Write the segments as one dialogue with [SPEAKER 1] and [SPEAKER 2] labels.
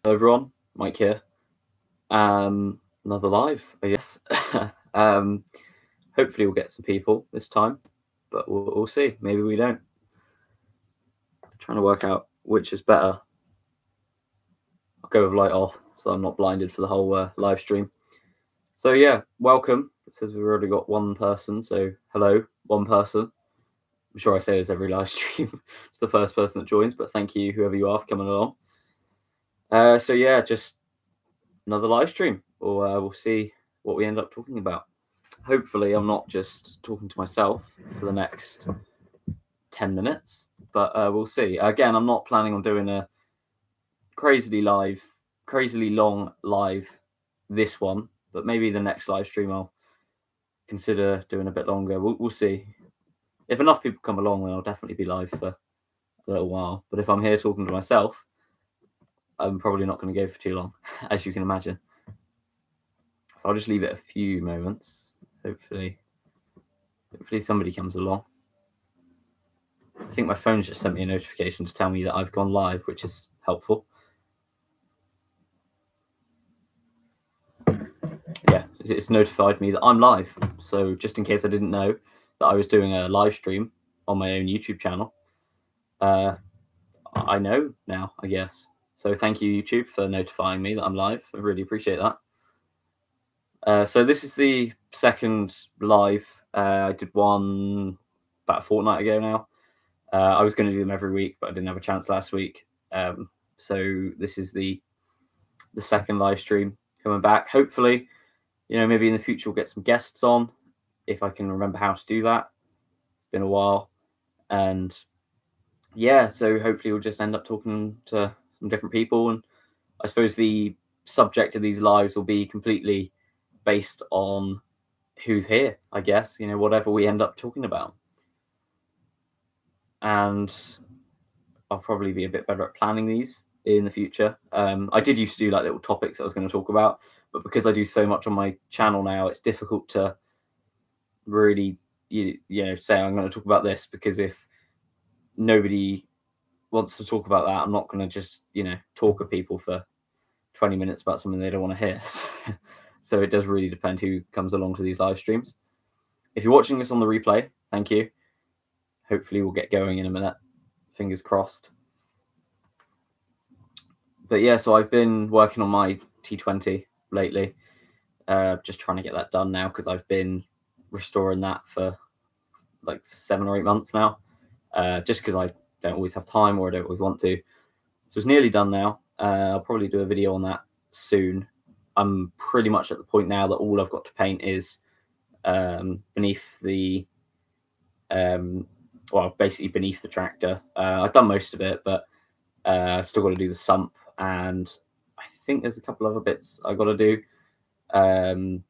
[SPEAKER 1] Hello everyone, Mike here. Another live, I guess. Hopefully we'll get some people this time, but we'll see. Maybe we don't. Trying to work out which is better. I'll go with light off so I'm not blinded for the whole live stream. So yeah, welcome. It says we've already got one person, so hello, one person. I'm sure I say this every live stream to the first person that joins, but thank you, whoever you are, for coming along. So yeah, just another live stream, or we'll see what we end up talking about. Hopefully I'm not just talking to myself for the next 10 minutes, but we'll see. Again, I'm not planning on doing a crazily long live this one, but maybe the next live stream I'll consider doing a bit longer. We'll see. If enough people come along, then I'll definitely be live for a little while. But if I'm here talking to myself, I'm probably not going to go for too long, as you can imagine. So I'll just leave it a few moments. Hopefully somebody comes along. I think my phone's just sent me a notification to tell me that I've gone live, which is helpful. Yeah, it's notified me that I'm live. So just in case I didn't know that I was doing a live stream on my own YouTube channel, I know now, I guess. So thank you, YouTube, for notifying me that I'm live. I really appreciate that. So this is the second live. I did one about a fortnight ago now. I was going to do them every week, but I didn't have a chance last week. So this is the second live stream coming back. Hopefully, maybe in the future we'll get some guests on if I can remember how to do that. It's been a while. And yeah, so hopefully we'll just end up talking to some different people. And I suppose the subject of these lives will be completely based on who's here, I guess, whatever we end up talking about. And I'll probably be a bit better at planning these in the future. I did used to do like little topics I was going to talk about, but because I do so much on my channel now, it's difficult to really, say I'm going to talk about this, because if nobody wants to talk about that, I'm not going to just, talk at people for 20 minutes about something they don't want to hear. So it does really depend who comes along to these live streams. If you're watching this on the replay, thank you. Hopefully we'll get going in a minute. Fingers crossed. But yeah, so I've been working on my T20 lately, just trying to get that done now, because I've been restoring that for like 7 or 8 months now, just because I don't always have time, or I don't always want to. So it's nearly done now. I'll probably do a video on that soon. I'm pretty much at the point now that all I've got to paint is beneath the basically beneath the tractor. I've done most of it, but I've still got to do the sump, and I think there's a couple other bits I got to do, and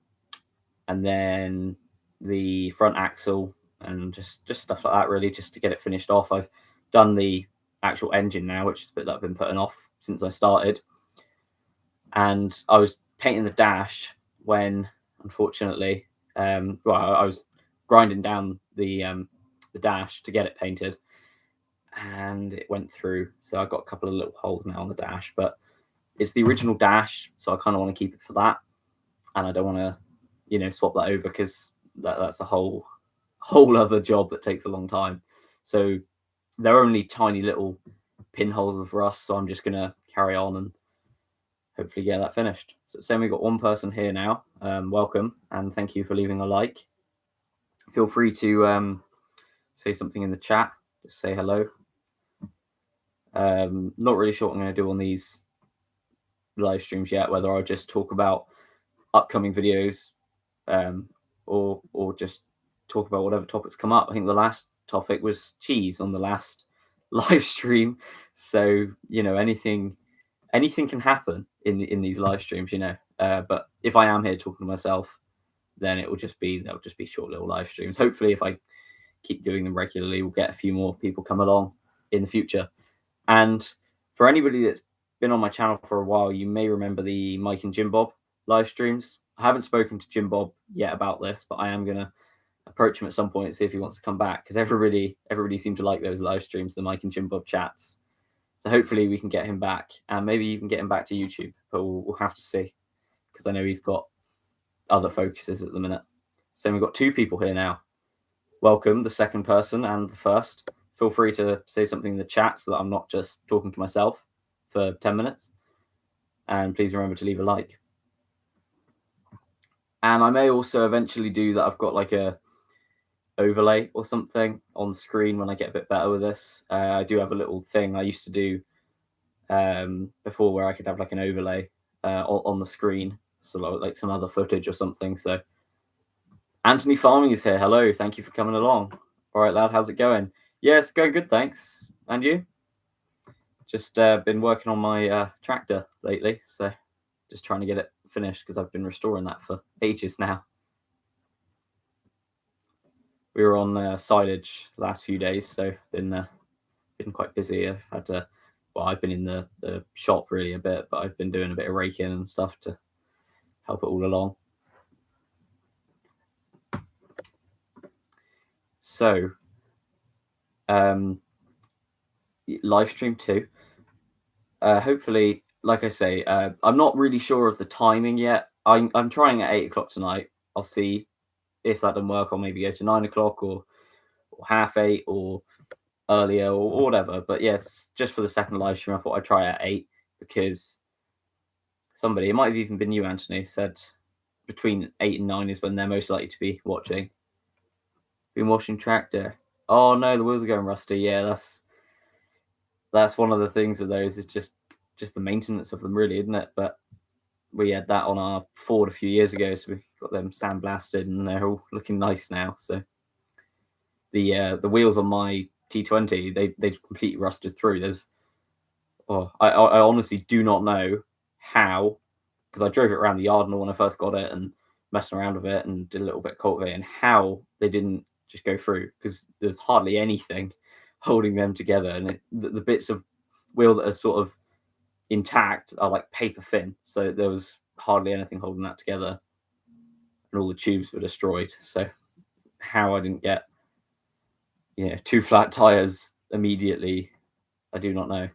[SPEAKER 1] then the front axle, and just stuff like that, really, just to get it finished off. I've done the actual engine now, which is a bit that I've been putting off since I started, and I was painting the dash when, unfortunately, I was grinding down the dash to get it painted, and it went through. So I've got a couple of little holes now on the dash, but it's the original dash, so I kind of want to keep it for that, and I don't want to, swap that over, because that's a whole other job that takes a long time. So they're only tiny little pinholes of rust, so I'm just gonna carry on and hopefully get that finished. So saying we've got one person here now. Welcome, and thank you for leaving a like. Feel free to say something in the chat. Just say hello. Not really sure what I'm going to do on these live streams yet, whether I'll just talk about upcoming videos, or just talk about whatever topics come up. I think the last topic was cheese on the last live stream, so anything can happen in these live streams, but if I am here talking to myself, then they'll just be short little live streams. Hopefully, if I keep doing them regularly, we'll get a few more people come along in the future. And for anybody that's been on my channel for a while, you may remember the Mike and Jim Bob live streams. I haven't spoken to Jim Bob yet about this, but I am going to approach him at some point and see if he wants to come back, because everybody seemed to like those live streams, the Mike and Jim Bob chats. So hopefully we can get him back, and maybe even get him back to YouTube. But we'll have to see, because I know he's got other focuses at the minute. So we've got 2 people here now. Welcome, the second person and the first. Feel free to say something in the chat so that I'm not just talking to myself for 10 minutes. And please remember to leave a like. And I may also eventually do that. I've got like a overlay or something on screen when I get a bit better with this. I do have a little thing I used to do before where I could have like an overlay on the screen, so like some other footage or something. So Anthony Farming is here. Hello, thank you for coming along. All right, lad, how's it going? Yeah, it's going good, thanks. And you? Just been working on my tractor lately, so just trying to get it finished because I've been restoring that for ages now. We were on silage the last few days, so been quite busy. I've had to, well, I've been in the shop really a bit, but I've been doing a bit of raking and stuff to help it all along. So, Livestream 2. Hopefully, like I say, I'm not really sure of the timing yet. I'm trying at 8 o'clock tonight. I'll see if that doesn't work. I'll maybe go to 9 o'clock or 8:30 or earlier or whatever. But yes, just for the second live stream, I thought I'd try at 8 because somebody, it might have even been you, Anthony, said between 8 and 9 is when they're most likely to be watching. Been washing tractor. Oh no, the wheels are going rusty. Yeah, that's one of the things with those, is just the maintenance of them, really, isn't it? But we had that on our Ford a few years ago, so we got them sandblasted and they're all looking nice now. So the wheels on my T20, they've completely rusted through. I honestly do not know how, because I drove it around the yard and when I first got it and messing around with it and did a little bit of cultivating, how they didn't just go through, because there's hardly anything holding them together, and the bits of wheel that are sort of intact are like paper thin, so there was hardly anything holding that together, and all the tubes were destroyed. So how I didn't get 2 flat tires immediately, I do not know.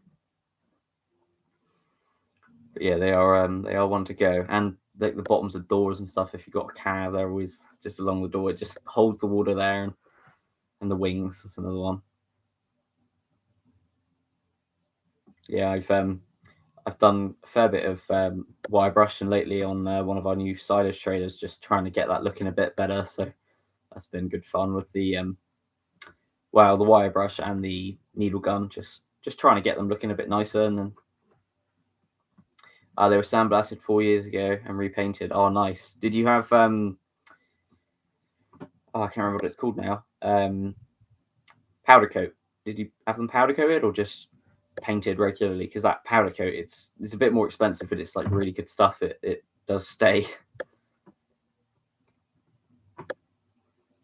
[SPEAKER 1] But yeah, they are one to go. And the bottoms of doors and stuff, if you've got a cab, they're always just along the door. It just holds the water there, and the wings is another one. Yeah, I've done a fair bit of wire brushing lately on one of our new silage traders, just trying to get that looking a bit better. So that's been good fun with the the wire brush and the needle gun, just trying to get them looking a bit nicer. And then they were sandblasted 4 years ago and repainted. Oh, nice. Did you have I can't remember what it's called now. Powder coat. Did you have them powder coated or just painted regularly? Because that powder coat, it's a bit more expensive, but it's like really good stuff. It does stay.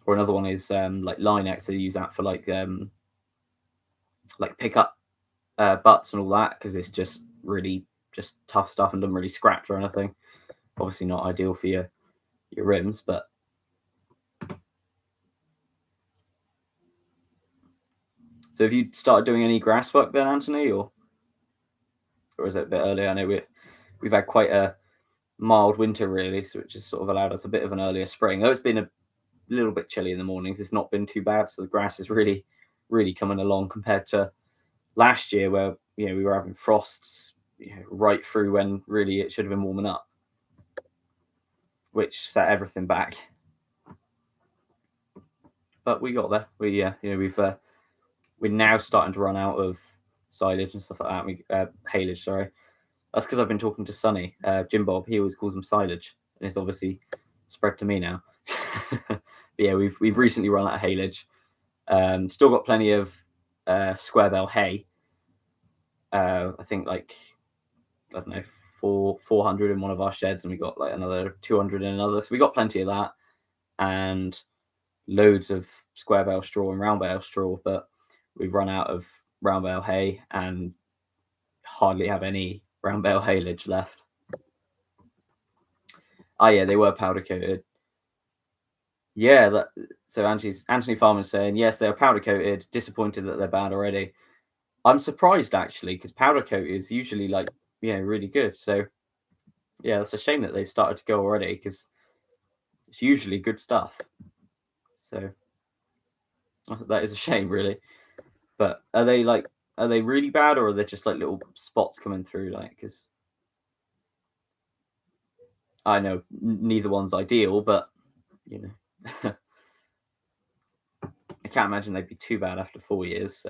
[SPEAKER 1] Or another one is like Linex. They use that for like pickup butts and all that, because it's just really just tough stuff and doesn't really scratch or anything. Obviously not ideal for your rims, but so have you started doing any grass work then, Anthony, or is it a bit early? I know we've had quite a mild winter really, so which has sort of allowed us a bit of an earlier spring. Though it's been a little bit chilly in the mornings, it's not been too bad, so the grass is really coming along compared to last year, where we were having frosts right through when really it should have been warming up, which set everything back. But we got there. We're now starting to run out of silage and stuff like that. Haylage, sorry. That's because I've been talking to Sonny, Jim Bob. He always calls them silage, and it's obviously spread to me now. But yeah, we've recently run out of haylage. Still got plenty of square bale hay. I think like, I don't know, 400 in one of our sheds, and we got like another 200 in another. So we got plenty of that, and loads of square bale straw and round bale straw. But we've run out of round bale hay and hardly have any round bale haylage left. Oh yeah, they were powder coated. Yeah, so Anthony Farmer's saying yes, they are powder coated. Disappointed that they're bad already. I'm surprised actually because powder coat is usually like really good. So yeah, it's a shame that they've started to go already because it's usually good stuff. So that is a shame, really. But are they really bad or are they just like little spots coming through? Like, because I know neither one's ideal, but you know, I can't imagine they'd be too bad after 4 years.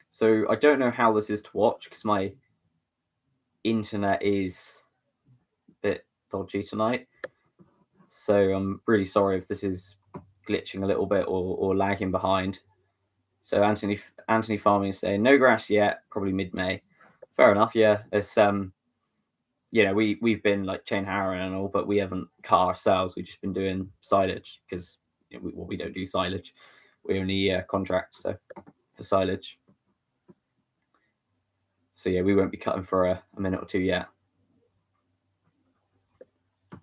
[SPEAKER 1] So I don't know how this is to watch because my internet is a bit dodgy tonight. So I'm really sorry if this is glitching a little bit or lagging behind. So Anthony Farming is saying no grass yet, probably mid-May. Fair enough, yeah. It's we've been like chain harrowing and all, but we haven't cut ourselves. We've just been doing silage because we don't do silage. We only contract for silage. So yeah, we won't be cutting for a minute or two yet.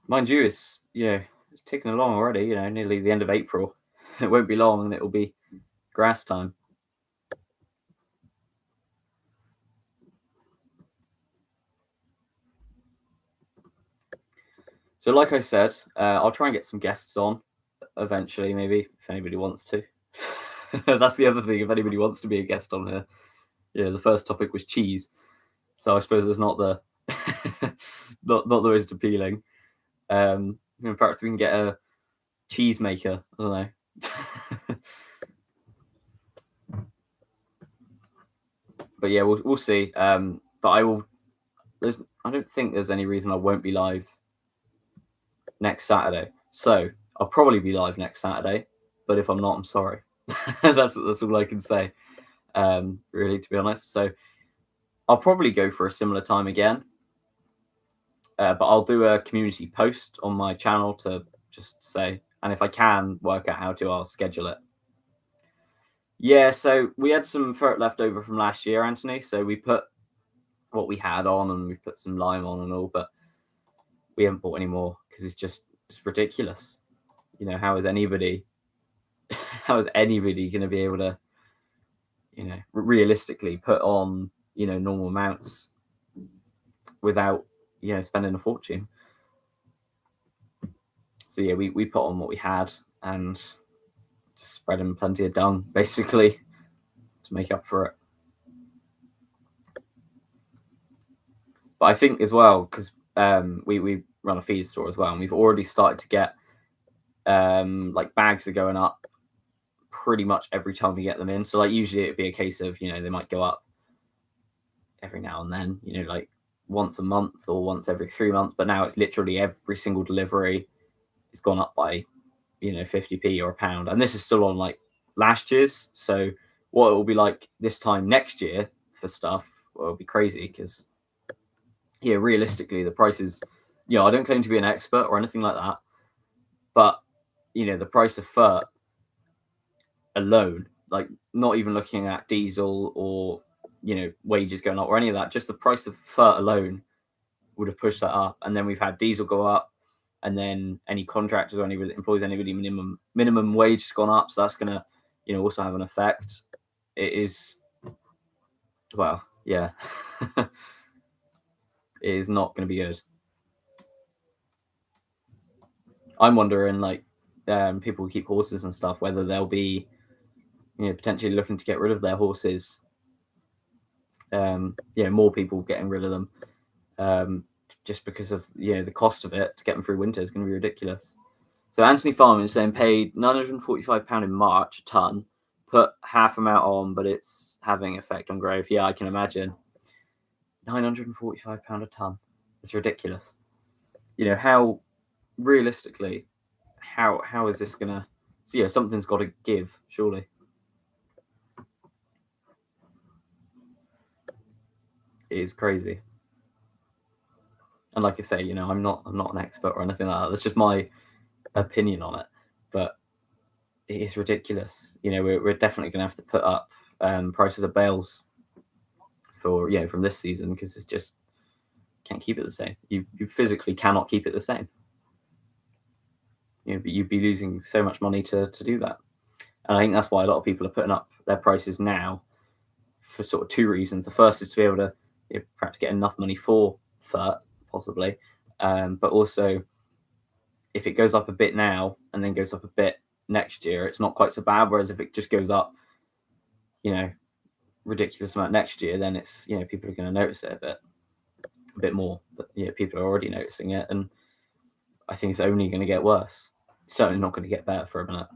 [SPEAKER 1] Mind you, it's it's ticking along already. Nearly the end of April. It won't be long, and it will be grass time. So, like I said, I'll try and get some guests on eventually, maybe if anybody wants to. That's the other thing. If anybody wants to be a guest on here, the first topic was cheese, so I suppose it's not the not the most appealing. Perhaps we can get a cheese maker. I don't know. But yeah, we'll see. But I will. I don't think there's any reason I won't be live next Saturday. So I'll probably be live next Saturday. But if I'm not, I'm sorry. that's all I can say. Really, to be honest. So I'll probably go for a similar time again. But I'll do a community post on my channel to just say, and if I can work out how to, I'll schedule it. Yeah, so we had some fert left over from last year, Anthony. So we put what we had on and we put some lime on and all, but we haven't bought any more because it's ridiculous. How is anybody going to be able to, realistically put on, normal amounts without, spending a fortune? So yeah, we put on what we had and just spread in plenty of dung, basically, to make up for it. But I think as well, because we run a feed store as well, and we've already started to get like bags are going up pretty much every time we get them in. So like usually it'd be a case of they might go up every now and then, like once a month or once every 3 months. But now it's literally every single delivery has gone up by 50p or a pound, and this is still on like last year's. So what it will be like this time next year for stuff, well, it'll be crazy because realistically the prices, I don't claim to be an expert or anything like that, but the price of fert alone, like not even looking at diesel or wages going up or any of that, just the price of fert alone would have pushed that up. And then we've had diesel go up, and then any contractors or any employees, anybody minimum wage has gone up, so that's gonna also have an effect. It is, well, yeah. It is not going to be good. I'm wondering, like, people who keep horses and stuff, whether they'll be potentially looking to get rid of their horses. More people getting rid of them, just because of the cost of it to get them through winter is going to be ridiculous. So Anthony Farman is saying paid £945 in March a ton, put half amount on, but it's having effect on growth. Yeah, I can imagine. £945 a ton. It's ridiculous. How realistically, how is this gonna? So something's got to give, surely. It is crazy. And like I say, I'm not an expert or anything like that. That's just my opinion on it. But it is ridiculous. We're definitely going to have to put up prices of bales for from this season because it's just can't keep it the same. You physically cannot keep it the same. but you'd be losing so much money to do that. And I think that's why a lot of people are putting up their prices now for sort of two reasons. The first is to be able to perhaps get enough money for FERT, possibly, but also if it goes up a bit now and then goes up a bit next year, it's not quite so bad. Whereas if it just goes up, ridiculous amount next year, then it's people are going to notice it a bit more. But people are already noticing it, and I think it's only going to get worse. It's certainly not going to get better for a minute.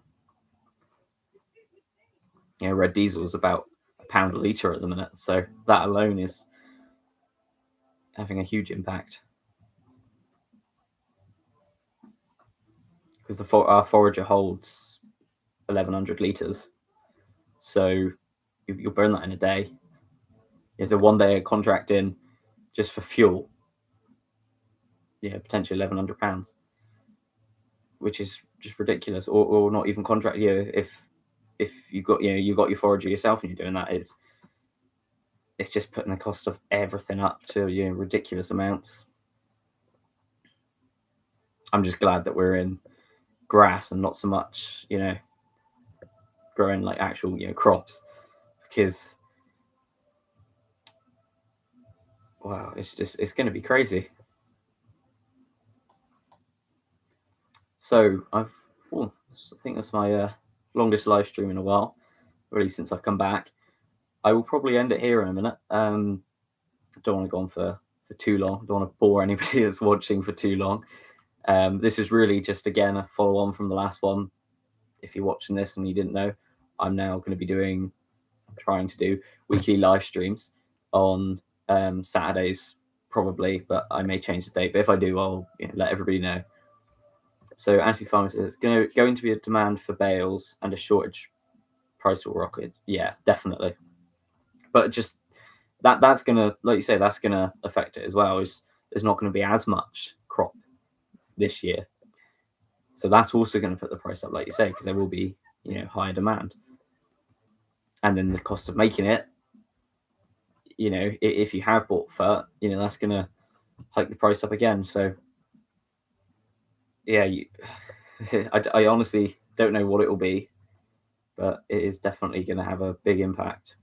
[SPEAKER 1] Red diesel is about £1 a litre at the minute, so that alone is having a huge impact. Because our forager holds 1,100 litres, so you'll burn that in a day. There's a 1 day contract in just for fuel, potentially £1,100, which is just ridiculous. Or not even contract. If you got your forager yourself and you're doing that, it's just putting the cost of everything up to ridiculous amounts. I'm just glad that we're in grass and not so much growing like actual crops, because wow, it's going to be crazy. So I think that's my longest live stream in a while, really, since I've come back. I will probably end it here in a minute. Don't want to go on for too long. Don't want to bore anybody that's watching for too long. This is really just, again, a follow on from the last one. If you're watching this and you didn't know, I'm now going to be trying to do weekly live streams on Saturdays, probably, but I may change the date. But if I do, I'll let everybody know. So Anthony Farmer says, going to be a demand for bales and a shortage, price will rocket. Yeah, definitely. But just that's going to, like you say, that's going to affect it as well. There's not going to be as much crop this year. So that's also going to put the price up, like you say, because there will be, higher demand. And then the cost of making it, if you have bought FERT, that's going to hike the price up again. So, yeah, I honestly don't know what it will be, but it is definitely going to have a big impact.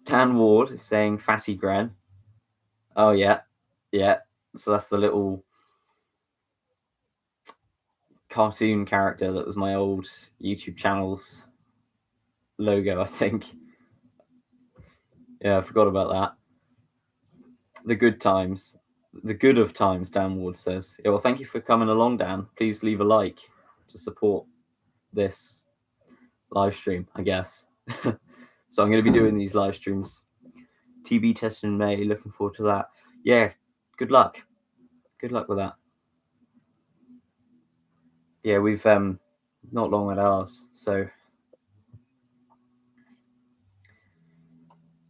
[SPEAKER 1] Dan Ward is saying Fatty Gren. Oh, yeah. So that's the little cartoon character that was my old YouTube channel's logo, I think. Yeah, I forgot about that. The good times. The good of times, Dan Ward says. Yeah, well, thank you for coming along, Dan. Please leave a like to support this live stream, I guess. So I'm going to be doing these live streams. TB test in May. Looking forward to that. Yeah, good luck. Good luck with that. Yeah, we've not long at ours, so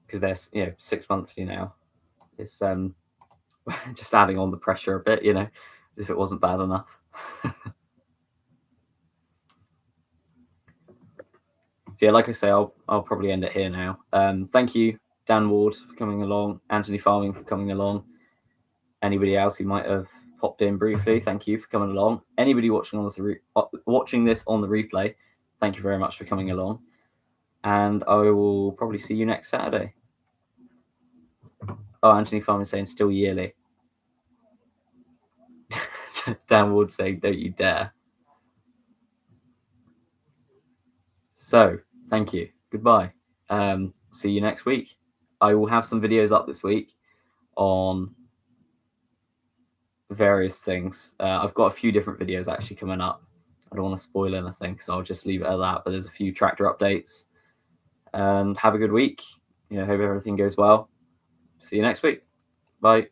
[SPEAKER 1] because they're 6 monthly now. It's just adding on the pressure a bit, as if it wasn't bad enough. So yeah, like I say, I'll probably end it here now. Thank you, Dan Ward, for coming along, Anthony Farming for coming along. Anybody else who might have popped in briefly, thank you for coming along. Anybody watching this on the replay, thank you very much for coming along. And I will probably see you next Saturday. Oh, Anthony Farming saying still yearly. Dan Ward saying don't you dare. So, thank you. Goodbye. See you next week. I will have some videos up this week on various things. I've got a few different videos actually coming up. I don't want to spoil anything, so I'll just leave it at that. But there's a few tractor updates. And have a good week. Hope everything goes well. See you next week. Bye.